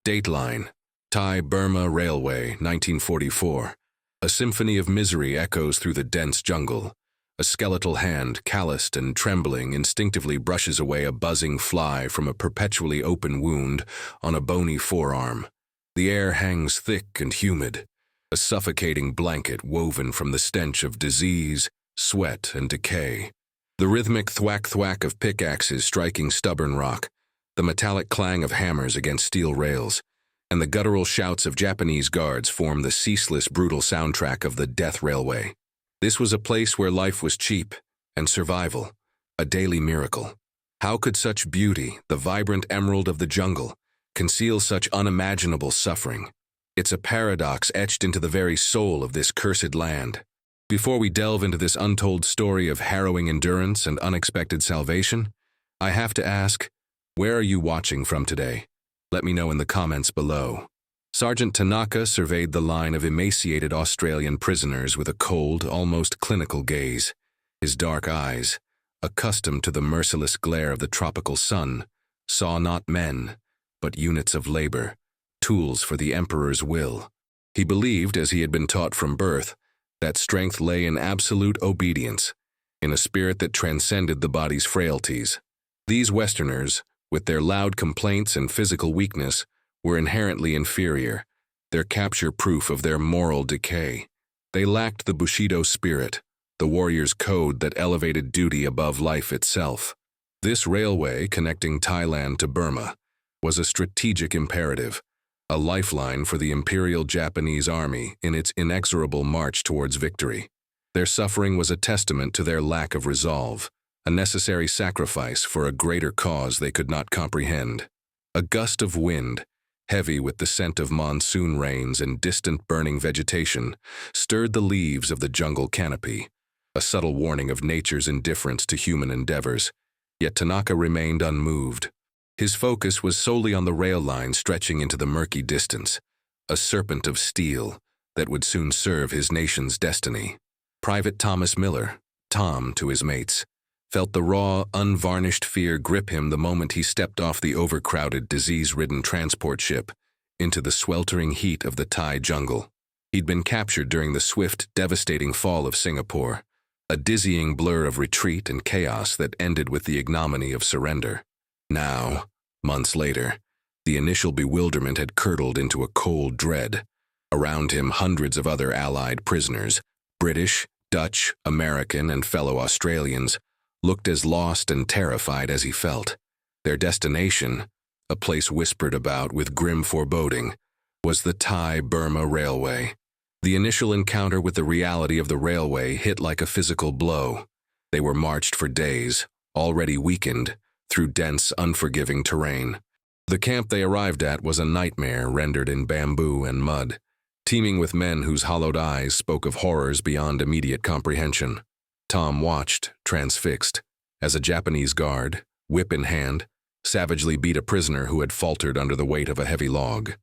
Dateline, Thai-Burma Railway, 1944. A symphony of misery echoes through the dense jungle. A skeletal hand, calloused and trembling, instinctively brushes away a buzzing fly from a perpetually open wound on a bony forearm. The air hangs thick and humid, a suffocating blanket woven from the stench of disease, sweat, and decay. The rhythmic thwack-thwack of pickaxes striking stubborn rock, the metallic clang of hammers against steel rails, and the guttural shouts of Japanese guards form the ceaseless, brutal soundtrack of the death railway. This was a place where life was cheap, and survival, a daily miracle. How could such beauty, the vibrant emerald of the jungle, conceal such unimaginable suffering? It's a paradox etched into the very soul of this cursed land. Before we delve into this untold story of harrowing endurance and unexpected salvation, I have to ask, where are you watching from today? Let me know in the comments below. Sergeant Tanaka surveyed the line of emaciated Australian prisoners with a cold, almost clinical gaze. His dark eyes, accustomed to the merciless glare of the tropical sun, saw not men, but units of labor, tools for the Emperor's will. He believed, as he had been taught from birth, that strength lay in absolute obedience, in a spirit that transcended the body's frailties. These Westerners, with their loud complaints and physical weakness, were inherently inferior, their capture proof of their moral decay. They lacked the Bushido spirit, the warrior's code that elevated duty above life itself. This railway, connecting Thailand to Burma, was a strategic imperative, a lifeline for the Imperial Japanese Army in its inexorable march towards victory. Their suffering was a testament to their lack of resolve, a necessary sacrifice for a greater cause they could not comprehend. A gust of wind, heavy with the scent of monsoon rains and distant burning vegetation, stirred the leaves of the jungle canopy, a subtle warning of nature's indifference to human endeavors. Yet Tanaka remained unmoved. His focus was solely on the rail line stretching into the murky distance, a serpent of steel that would soon serve his nation's destiny. Private Thomas Miller, Tom to his mates, felt the raw, unvarnished fear grip him the moment he stepped off the overcrowded, disease-ridden transport ship into the sweltering heat of the Thai jungle. He'd been captured during the swift, devastating fall of Singapore, a dizzying blur of retreat and chaos that ended with the ignominy of surrender. Now, months later, the initial bewilderment had curdled into a cold dread. Around him, hundreds of other Allied prisoners, British, Dutch, American, and fellow Australians, looked as lost and terrified as he felt. Their destination, a place whispered about with grim foreboding, was the Thai-Burma Railway. The initial encounter with the reality of the railway hit like a physical blow. They were marched for days, already weakened, through dense, unforgiving terrain. The camp they arrived at was a nightmare rendered in bamboo and mud, teeming with men whose hollowed eyes spoke of horrors beyond immediate comprehension. Tom watched, transfixed, as a Japanese guard, whip in hand, savagely beat a prisoner who had faltered under the weight of a heavy log.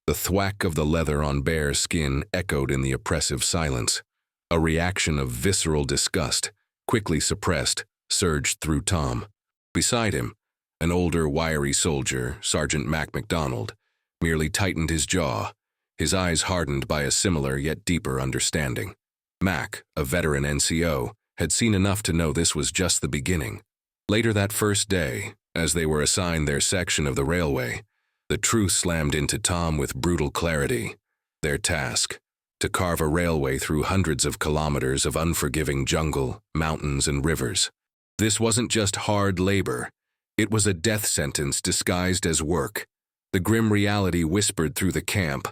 The thwack of the leather on bare skin echoed in the oppressive silence. A reaction of visceral disgust, quickly suppressed, surged through Tom. Beside him, an older, wiry soldier, Sergeant Mac MacDonald, merely tightened his jaw, his eyes hardened by a similar yet deeper understanding. Mac, a veteran NCO, had seen enough to know this was just the beginning. Later that first day, as they were assigned their section of the railway, the truth slammed into Tom with brutal clarity. Their task, to carve a railway through hundreds of kilometers of unforgiving jungle, mountains, and rivers. This wasn't just hard labor. It was a death sentence disguised as work. The grim reality whispered through the camp.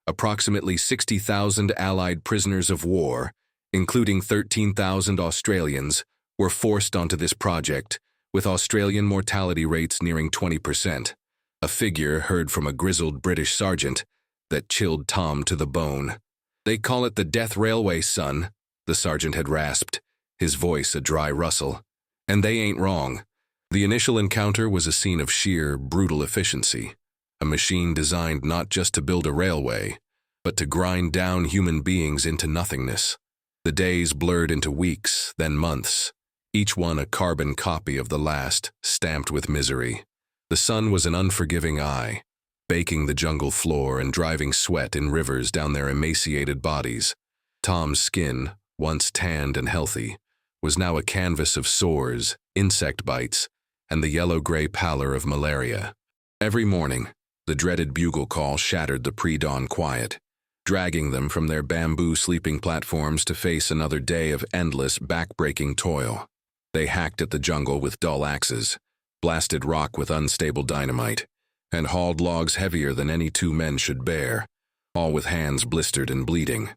Approximately 60,000 Allied prisoners of war, including 13,000 Australians, were forced onto this project, with Australian mortality rates nearing 20%, a figure heard from a grizzled British sergeant that chilled Tom to the bone. "They call it the death railway, son," the sergeant had rasped, his voice a dry rustle. And they ain't wrong. The initial encounter was a scene of sheer, brutal efficiency, a machine designed not just to build a railway, but to grind down human beings into nothingness. The days blurred into weeks, then months, each one a carbon copy of the last, stamped with misery. The sun was an unforgiving eye, baking the jungle floor and driving sweat in rivers down their emaciated bodies. Tom's skin, once tanned and healthy, was now a canvas of sores, insect bites, and the yellow-gray pallor of malaria. Every morning, the dreaded bugle call shattered the pre-dawn quiet, dragging them from their bamboo sleeping platforms to face another day of endless, back-breaking toil. They hacked at the jungle with dull axes, blasted rock with unstable dynamite, and hauled logs heavier than any two men should bear, all with hands blistered and bleeding.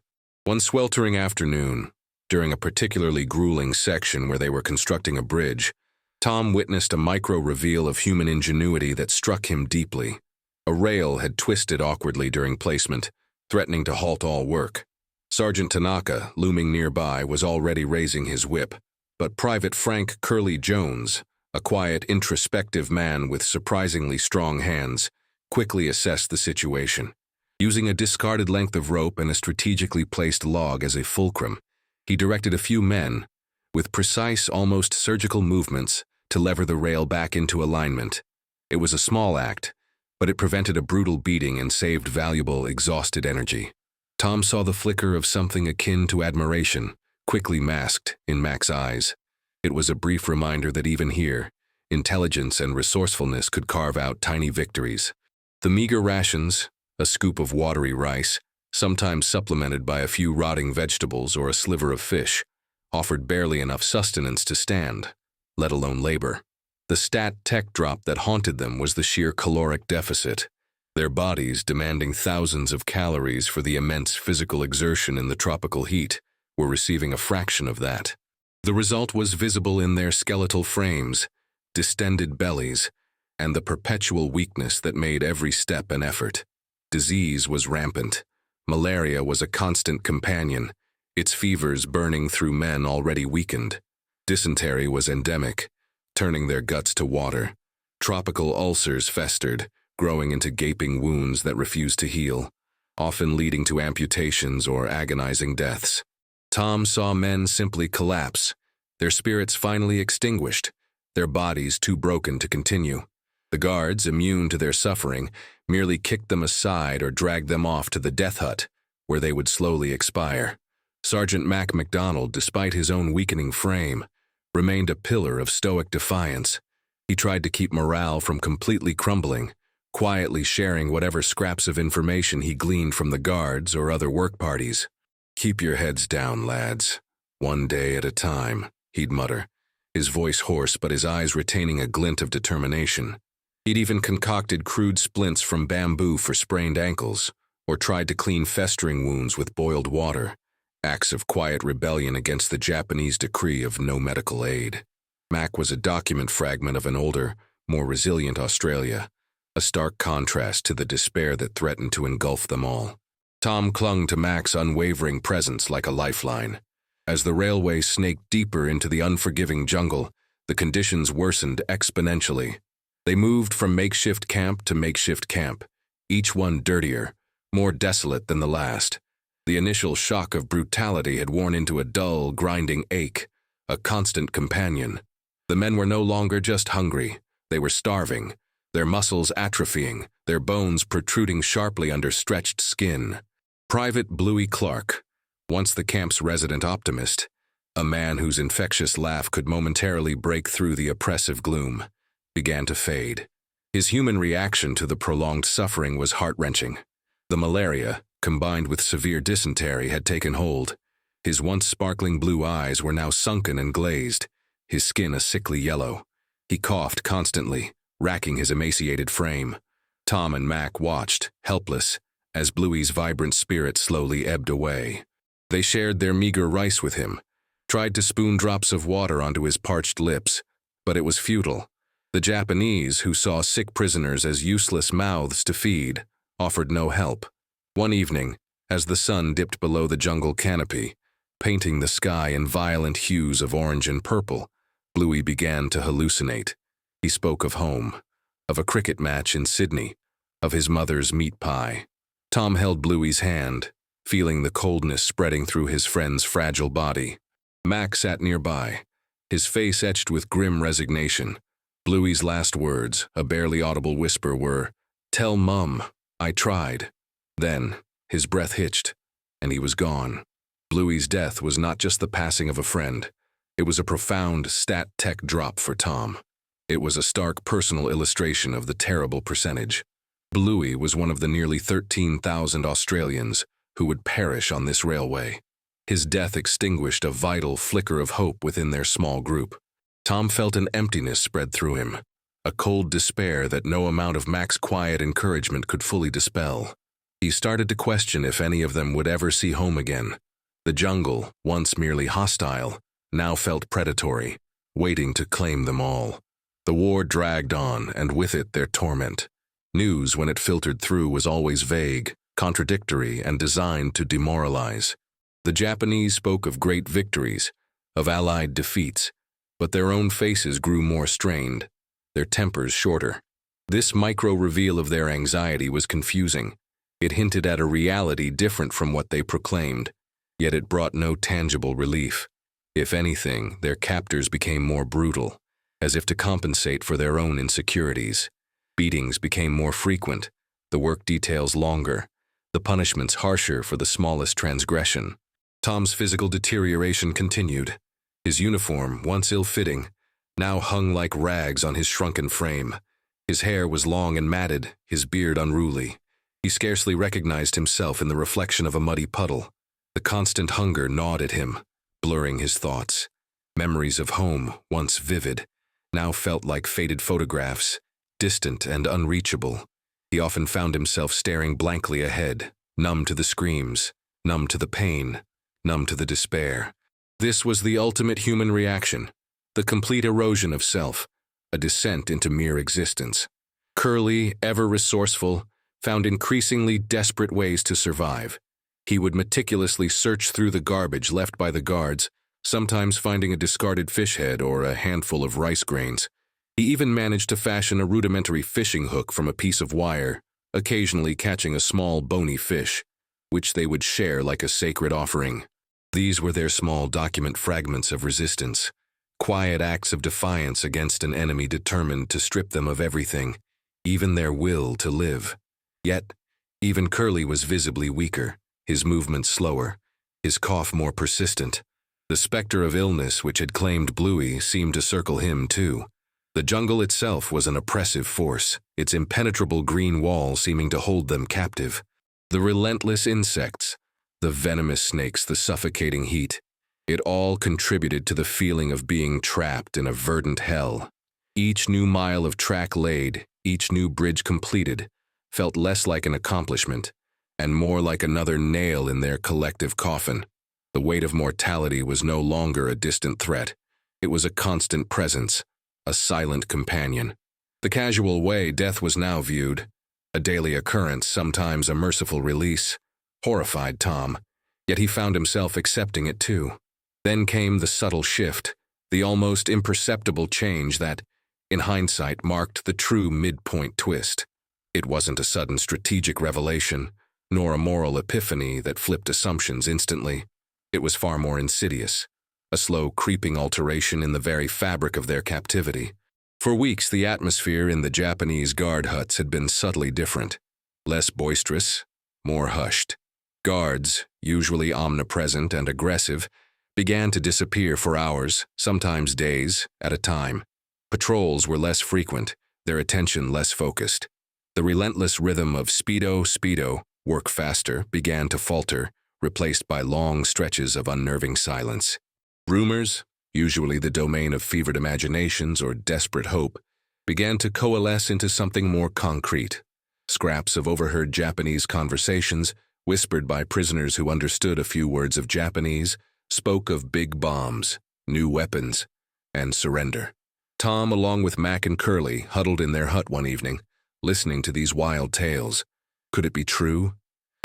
One sweltering afternoon, during a particularly grueling section where they were constructing a bridge, Tom witnessed a micro-reveal of human ingenuity that struck him deeply. A rail had twisted awkwardly during placement, threatening to halt all work. Sergeant Tanaka, looming nearby, was already raising his whip, but Private Frank Curly Jones, a quiet, introspective man with surprisingly strong hands, quickly assessed the situation. Using a discarded length of rope and a strategically placed log as a fulcrum, he directed a few men, with precise, almost surgical movements, to lever the rail back into alignment. It was a small act, but it prevented a brutal beating and saved valuable, exhausted energy. Tom saw the flicker of something akin to admiration, quickly masked in Mac's eyes. It was a brief reminder that even here, intelligence and resourcefulness could carve out tiny victories. The meager rations, a scoop of watery rice, sometimes supplemented by a few rotting vegetables or a sliver of fish, offered barely enough sustenance to stand, let alone labor. The stat tech drop that haunted them was the sheer caloric deficit, their bodies demanding thousands of calories for the immense physical exertion in the tropical heat, were receiving a fraction of that. The result was visible in their skeletal frames, distended bellies, and the perpetual weakness that made every step an effort. Disease was rampant. Malaria was a constant companion, its fevers burning through men already weakened. Dysentery was endemic, turning their guts to water. Tropical ulcers festered, growing into gaping wounds that refused to heal, often leading to amputations or agonizing deaths. Tom saw men simply collapse, their spirits finally extinguished, their bodies too broken to continue. The guards, immune to their suffering, merely kicked them aside or dragged them off to the death hut, where they would slowly expire. Sergeant Mac MacDonald, despite his own weakening frame, remained a pillar of stoic defiance. He tried to keep morale from completely crumbling, quietly sharing whatever scraps of information he gleaned from the guards or other work parties. "Keep your heads down, lads. One day at a time," he'd mutter, his voice hoarse but his eyes retaining a glint of determination. He'd even concocted crude splints from bamboo for sprained ankles, or tried to clean festering wounds with boiled water, acts of quiet rebellion against the Japanese decree of no medical aid. Mac was a document fragment of an older, more resilient Australia, a stark contrast to the despair that threatened to engulf them all. Tom clung to Mac's unwavering presence like a lifeline. As the railway snaked deeper into the unforgiving jungle, the conditions worsened exponentially. They moved from makeshift camp to makeshift camp, each one dirtier, more desolate than the last. The initial shock of brutality had worn into a dull, grinding ache, a constant companion. The men were no longer just hungry, they were starving, their muscles atrophying, their bones protruding sharply under stretched skin. Private Bluey Clark, once the camp's resident optimist, a man whose infectious laugh could momentarily break through the oppressive gloom, began to fade. His human reaction to the prolonged suffering was heart-wrenching. The malaria, combined with severe dysentery, had taken hold. His once sparkling blue eyes were now sunken and glazed, his skin a sickly yellow. He coughed constantly, racking his emaciated frame. Tom and Mac watched, helpless, as Bluey's vibrant spirit slowly ebbed away. They shared their meager rice with him, tried to spoon drops of water onto his parched lips, but it was futile. The Japanese, who saw sick prisoners as useless mouths to feed, offered no help. One evening, as the sun dipped below the jungle canopy, painting the sky in violent hues of orange and purple, Bluey began to hallucinate. He spoke of home, of a cricket match in Sydney, of his mother's meat pie. Tom held Bluey's hand, feeling the coldness spreading through his friend's fragile body. Mac sat nearby, his face etched with grim resignation. Bluey's last words, a barely audible whisper, were, "Tell Mum, I tried." Then, his breath hitched, and he was gone. Bluey's death was not just the passing of a friend. It was a profound stat-tech drop for Tom. It was a stark personal illustration of the terrible percentage. Bluey was one of the nearly 13,000 Australians who would perish on this railway. His death extinguished a vital flicker of hope within their small group. Tom felt an emptiness spread through him, a cold despair that no amount of Mac's quiet encouragement could fully dispel. He started to question if any of them would ever see home again. The jungle, once merely hostile, now felt predatory, waiting to claim them all. The war dragged on, and with it their torment. News, when it filtered through, was always vague, contradictory, and designed to demoralize. The Japanese spoke of great victories, of Allied defeats, but their own faces grew more strained, their tempers shorter. This micro-reveal of their anxiety was confusing. It hinted at a reality different from what they proclaimed, yet it brought no tangible relief. If anything, their captors became more brutal, as if to compensate for their own insecurities. Beatings became more frequent, the work details longer, the punishments harsher for the smallest transgression. Tom's physical deterioration continued. His uniform, once ill-fitting, now hung like rags on his shrunken frame. His hair was long and matted, his beard unruly. He scarcely recognized himself in the reflection of a muddy puddle. The constant hunger gnawed at him, blurring his thoughts. Memories of home, once vivid, now felt like faded photographs, distant and unreachable. He often found himself staring blankly ahead, numb to the screams, numb to the pain, numb to the despair. This was the ultimate human reaction, the complete erosion of self, a descent into mere existence. Curly, ever resourceful, found increasingly desperate ways to survive. He would meticulously search through the garbage left by the guards, sometimes finding a discarded fish head or a handful of rice grains. He even managed to fashion a rudimentary fishing hook from a piece of wire, occasionally catching a small bony fish, which they would share like a sacred offering. These were their small document fragments of resistance, quiet acts of defiance against an enemy determined to strip them of everything, even their will to live. Yet, even Curly was visibly weaker, his movements slower, his cough more persistent. The specter of illness which had claimed Bluey seemed to circle him too. The jungle itself was an oppressive force, its impenetrable green wall seeming to hold them captive. The relentless insects, the venomous snakes, the suffocating heat, it all contributed to the feeling of being trapped in a verdant hell. Each new mile of track laid, each new bridge completed, felt less like an accomplishment, and more like another nail in their collective coffin. The weight of mortality was no longer a distant threat. It was a constant presence, a silent companion. The casual way death was now viewed, a daily occurrence, sometimes a merciful release, horrified Tom, yet he found himself accepting it too. Then came the subtle shift, the almost imperceptible change that, in hindsight, marked the true midpoint twist. It wasn't a sudden strategic revelation, nor a moral epiphany that flipped assumptions instantly. It was far more insidious, a slow creeping alteration in the very fabric of their captivity. For weeks, the atmosphere in the Japanese guard huts had been subtly different, less boisterous, more hushed. Guards, usually omnipresent and aggressive, began to disappear for hours, sometimes days, at a time. Patrols were less frequent, their attention less focused. The relentless rhythm of speedo, work faster, began to falter, replaced by long stretches of unnerving silence. Rumors, usually the domain of fevered imaginations or desperate hope, began to coalesce into something more concrete. Scraps of overheard Japanese conversations, whispered by prisoners who understood a few words of Japanese, spoke of big bombs, new weapons, and surrender. Tom, along with Mac and Curly, huddled in their hut one evening, listening to these wild tales. Could it be true?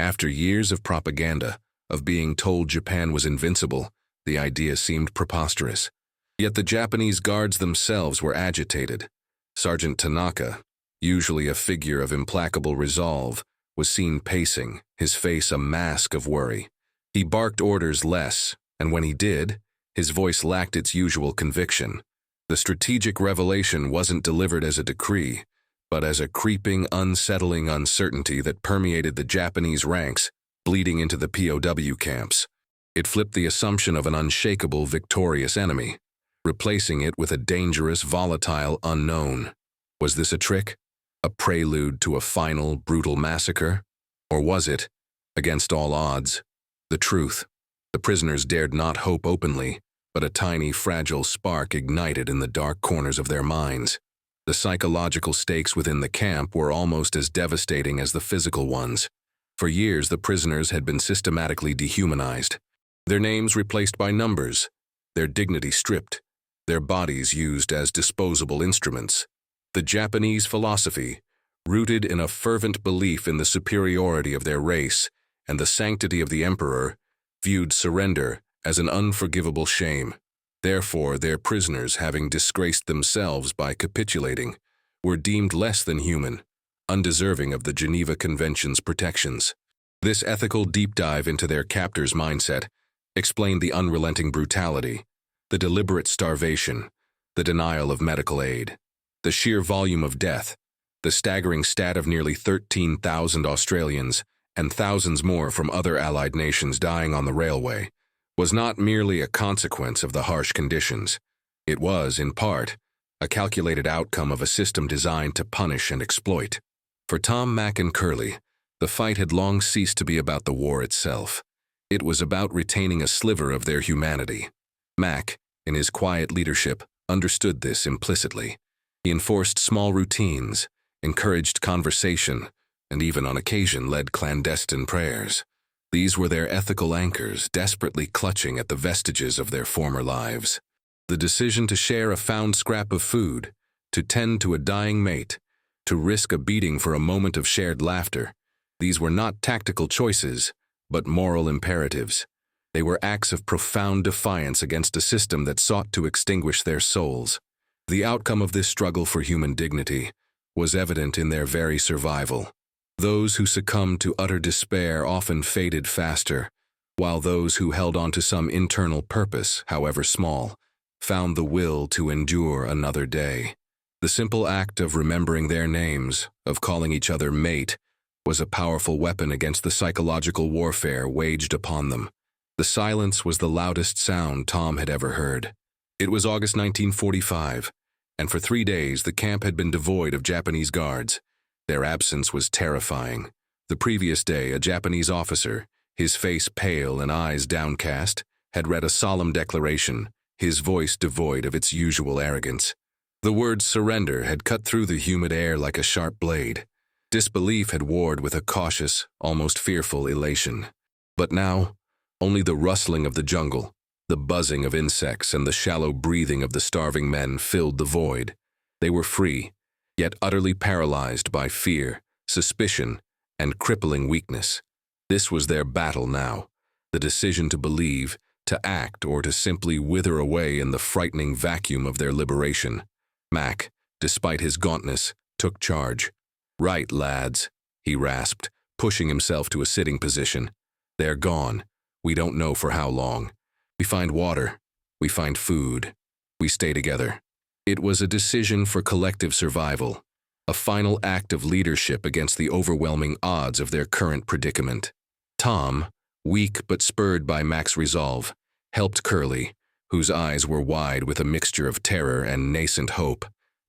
After years of propaganda, of being told Japan was invincible, the idea seemed preposterous. Yet the Japanese guards themselves were agitated. Sergeant Tanaka, usually a figure of implacable resolve, was seen pacing, his face a mask of worry. He barked orders less, and when he did, his voice lacked its usual conviction. The strategic revelation wasn't delivered as a decree, but as a creeping, unsettling uncertainty that permeated the Japanese ranks, bleeding into the POW camps. It flipped the assumption of an unshakable, victorious enemy, replacing it with a dangerous, volatile unknown. Was this a trick? A prelude to a final, brutal massacre? Or was it, against all odds, the truth? The prisoners dared not hope openly, but a tiny, fragile spark ignited in the dark corners of their minds. The psychological stakes within the camp were almost as devastating as the physical ones. For years, the prisoners had been systematically dehumanized, their names replaced by numbers, their dignity stripped, their bodies used as disposable instruments. The Japanese philosophy, rooted in a fervent belief in the superiority of their race and the sanctity of the emperor, viewed surrender as an unforgivable shame. Therefore, their prisoners, having disgraced themselves by capitulating, were deemed less than human, undeserving of the Geneva Convention's protections. This ethical deep dive into their captors' mindset explained the unrelenting brutality, the deliberate starvation, the denial of medical aid, the sheer volume of death, the staggering stat of nearly 13,000 Australians and thousands more from other allied nations dying on the railway, was not merely a consequence of the harsh conditions. It was, in part, a calculated outcome of a system designed to punish and exploit. For Tom, Mac, and Curly, the fight had long ceased to be about the war itself. It was about retaining a sliver of their humanity. Mac, in his quiet leadership, understood this implicitly. He enforced small routines, encouraged conversation, and even on occasion led clandestine prayers. These were their ethical anchors, desperately clutching at the vestiges of their former lives. The decision to share a found scrap of food, to tend to a dying mate, to risk a beating for a moment of shared laughter, these were not tactical choices, but moral imperatives. They were acts of profound defiance against a system that sought to extinguish their souls. The outcome of this struggle for human dignity was evident in their very survival. Those who succumbed to utter despair often faded faster, while those who held on to some internal purpose, however small, found the will to endure another day. The simple act of remembering their names, of calling each other mate, was a powerful weapon against the psychological warfare waged upon them. The silence was the loudest sound Tom had ever heard. It was August 1945, and for 3 days the camp had been devoid of Japanese guards. Their absence was terrifying. The previous day, a Japanese officer, his face pale and eyes downcast, had read a solemn declaration, his voice devoid of its usual arrogance. The word surrender had cut through the humid air like a sharp blade. Disbelief had warred with a cautious, almost fearful elation. But now, only the rustling of the jungle, the buzzing of insects, and the shallow breathing of the starving men filled the void. They were free, yet utterly paralyzed by fear, suspicion, and crippling weakness. This was their battle now, the decision to believe, to act, or to simply wither away in the frightening vacuum of their liberation. Mac, despite his gauntness, took charge. "Right, lads," he rasped, pushing himself to a sitting position. "They're gone. We don't know for how long. We find water. We find food. We stay together." It was a decision for collective survival, a final act of leadership against the overwhelming odds of their current predicament. Tom, weak but spurred by Mac's resolve, helped Curly, whose eyes were wide with a mixture of terror and nascent hope,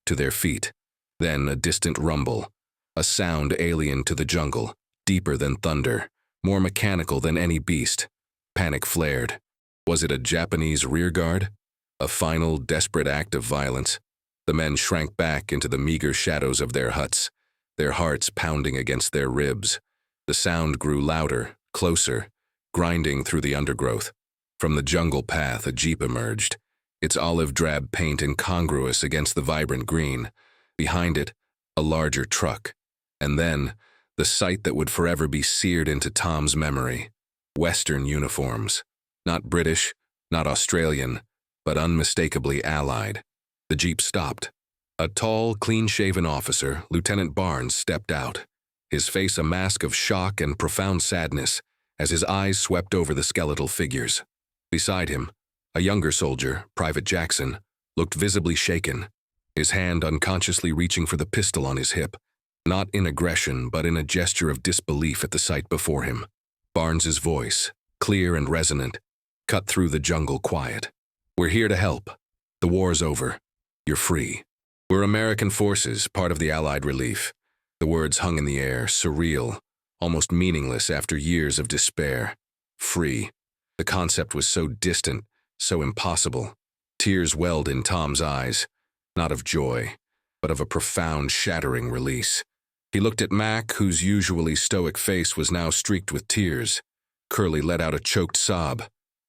to their feet. Then a distant rumble, a sound alien to the jungle, deeper than thunder, more mechanical than any beast. Panic flared. Was it a Japanese rearguard? A final, desperate act of violence? The men shrank back into the meager shadows of their huts, their hearts pounding against their ribs. The sound grew louder, closer, grinding through the undergrowth. From the jungle path, a jeep emerged, its olive-drab paint incongruous against the vibrant green. Behind it, a larger truck. And then, the sight that would forever be seared into Tom's memory. Western uniforms. Not British, not Australian, but unmistakably Allied. The jeep stopped. A tall, clean-shaven officer, Lieutenant Barnes, stepped out, his face a mask of shock and profound sadness as his eyes swept over the skeletal figures. Beside him, a younger soldier, Private Jackson, looked visibly shaken. his hand unconsciously reaching for the pistol on his hip, not in aggression but in a gesture of disbelief at the sight before him. Barnes's voice, clear and resonant, cut through the jungle quiet. "We're here to help. The war's over. You're free. We're American forces, part of the Allied relief." The words hung in the air, surreal, almost meaningless after years of despair. Free. The concept was so distant, so impossible. Tears welled in Tom's eyes, not of joy, but of a profound, shattering release. He looked at Mac, whose usually stoic face was now streaked with tears. Curly let out a choked sob.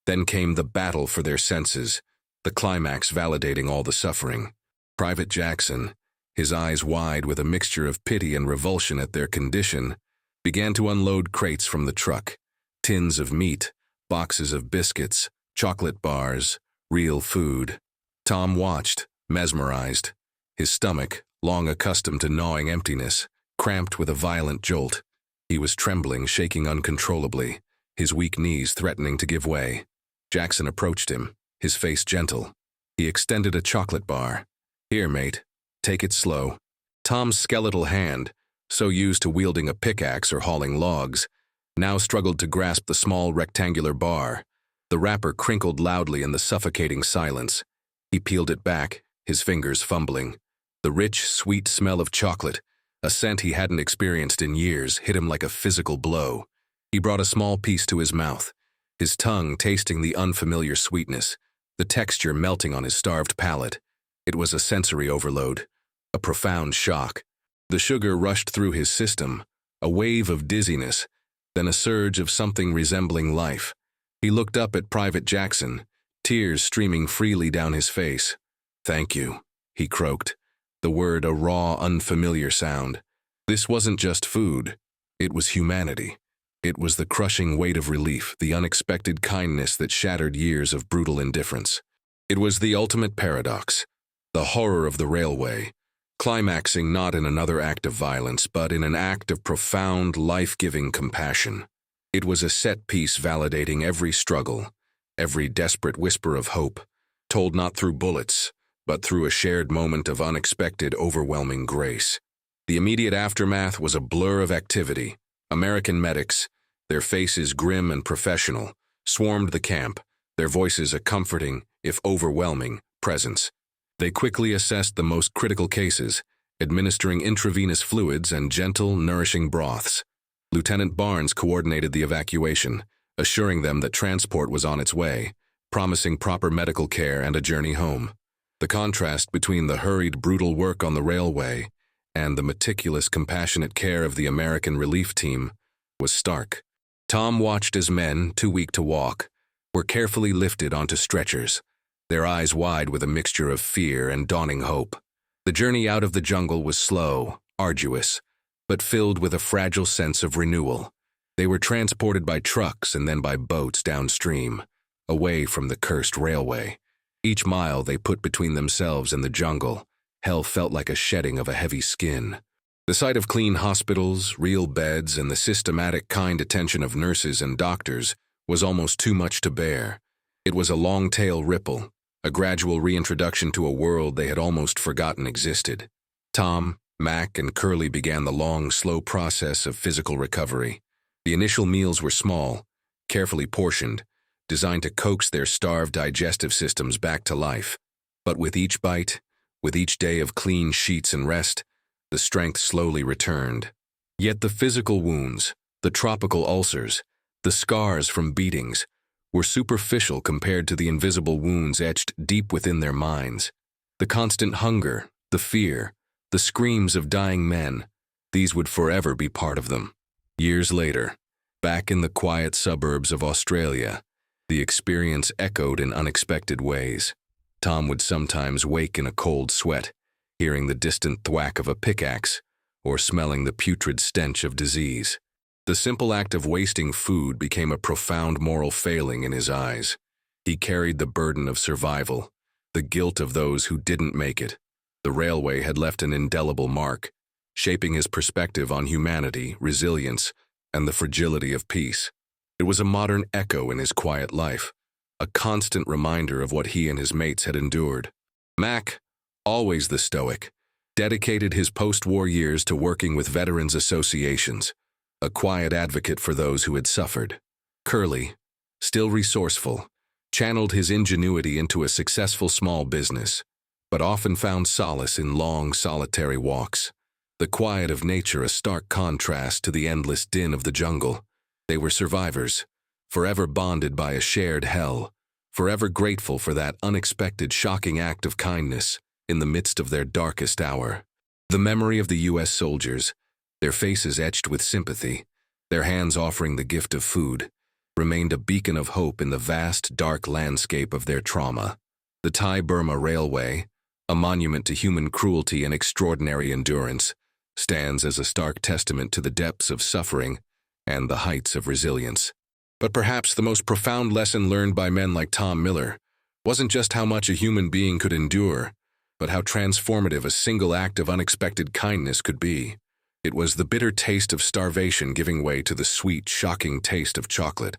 Then came the battle for their senses, the climax validating all the suffering. Private Jackson, his eyes wide with a mixture of pity and revulsion at their condition, began to unload crates from the truck. Tins of meat, boxes of biscuits, chocolate bars, real food. Tom watched, mesmerized. His stomach, long accustomed to gnawing emptiness, cramped with a violent jolt. He was trembling, shaking uncontrollably, his weak knees threatening to give way. Jackson approached him, his face gentle. He extended a chocolate bar. "Here, mate. Take it slow." Tom's skeletal hand, so used to wielding a pickaxe or hauling logs, now struggled to grasp the small rectangular bar. The wrapper crinkled loudly in the suffocating silence. He peeled it back, his fingers fumbling. The rich, sweet smell of chocolate, a scent he hadn't experienced in years, hit him like a physical blow. He brought a small piece to his mouth, his tongue tasting the unfamiliar sweetness, the texture melting on his starved palate. It was a sensory overload, a profound shock. The sugar rushed through his system, a wave of dizziness, then a surge of something resembling life. He looked up at Private Jackson, tears streaming freely down his face. "Thank you," he croaked, the word a raw, unfamiliar sound. This wasn't just food. It was humanity. It was the crushing weight of relief, the unexpected kindness that shattered years of brutal indifference. It was the ultimate paradox, the horror of the railway, climaxing not in another act of violence, but in an act of profound, life-giving compassion. It was a set piece validating every struggle, every desperate whisper of hope, told not through bullets, but through a shared moment of unexpected, overwhelming grace. The immediate aftermath was a blur of activity. American medics, their faces grim and professional, swarmed the camp, their voices a comforting, if overwhelming, presence. They quickly assessed the most critical cases, administering intravenous fluids and gentle, nourishing broths. Lieutenant Barnes coordinated the evacuation, assuring them that transport was on its way, promising proper medical care and a journey home. The contrast between the hurried, brutal work on the railway and the meticulous, compassionate care of the American relief team was stark. Tom watched as men, too weak to walk, were carefully lifted onto stretchers, their eyes wide with a mixture of fear and dawning hope. The journey out of the jungle was slow, arduous, but filled with a fragile sense of renewal. They were transported by trucks and then by boats downstream, away from the cursed railway. Each mile they put between themselves and the jungle, hell felt like a shedding of a heavy skin. The sight of clean hospitals, real beds, and the systematic, kind attention of nurses and doctors was almost too much to bear. It was a long-tail ripple, a gradual reintroduction to a world they had almost forgotten existed. Tom, Mac, and Curly began the long, slow process of physical recovery. The initial meals were small, carefully portioned, designed to coax their starved digestive systems back to life. But with each bite, with each day of clean sheets and rest, the strength slowly returned. Yet the physical wounds, the tropical ulcers, the scars from beatings, were superficial compared to the invisible wounds etched deep within their minds. The constant hunger, the fear, the screams of dying men, these would forever be part of them. Years later, back in the quiet suburbs of Australia, the experience echoed in unexpected ways. Tom would sometimes wake in a cold sweat, hearing the distant thwack of a pickaxe or smelling the putrid stench of disease. The simple act of wasting food became a profound moral failing in his eyes. He carried the burden of survival, the guilt of those who didn't make it. The railway had left an indelible mark, shaping his perspective on humanity, resilience, and the fragility of peace. It was a modern echo in his quiet life, a constant reminder of what he and his mates had endured. Mac, Always the stoic, dedicated his post-war years to working with veterans associations, a quiet advocate for those who had suffered. Curly, still resourceful, channeled his ingenuity into a successful small business, but often found solace in long, solitary walks. The quiet of nature a stark contrast to the endless din of the jungle. They were survivors, forever bonded by a shared hell, forever grateful for that unexpected, shocking act of kindness in the midst of their darkest hour. The memory of the U.S. soldiers, their faces etched with sympathy, their hands offering the gift of food, remained a beacon of hope in the vast, dark landscape of their trauma. The Thai-Burma Railway, a monument to human cruelty and extraordinary endurance, stands as a stark testament to the depths of suffering and the heights of resilience. But perhaps the most profound lesson learned by men like Tom Miller wasn't just how much a human being could endure, but how transformative a single act of unexpected kindness could be. It was the bitter taste of starvation giving way to the sweet, shocking taste of chocolate,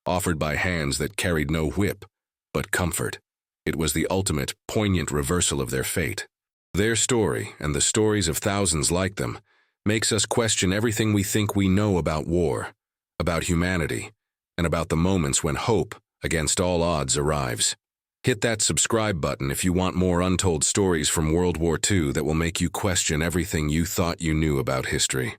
offered by hands that carried no whip, but comfort. It was the ultimate, poignant reversal of their fate. Their story, and the stories of thousands like them, makes us question everything we think we know about war, about humanity, and about the moments when hope, against all odds, arrives. Hit that subscribe button if you want more untold stories from World War II that will make you question everything you thought you knew about history.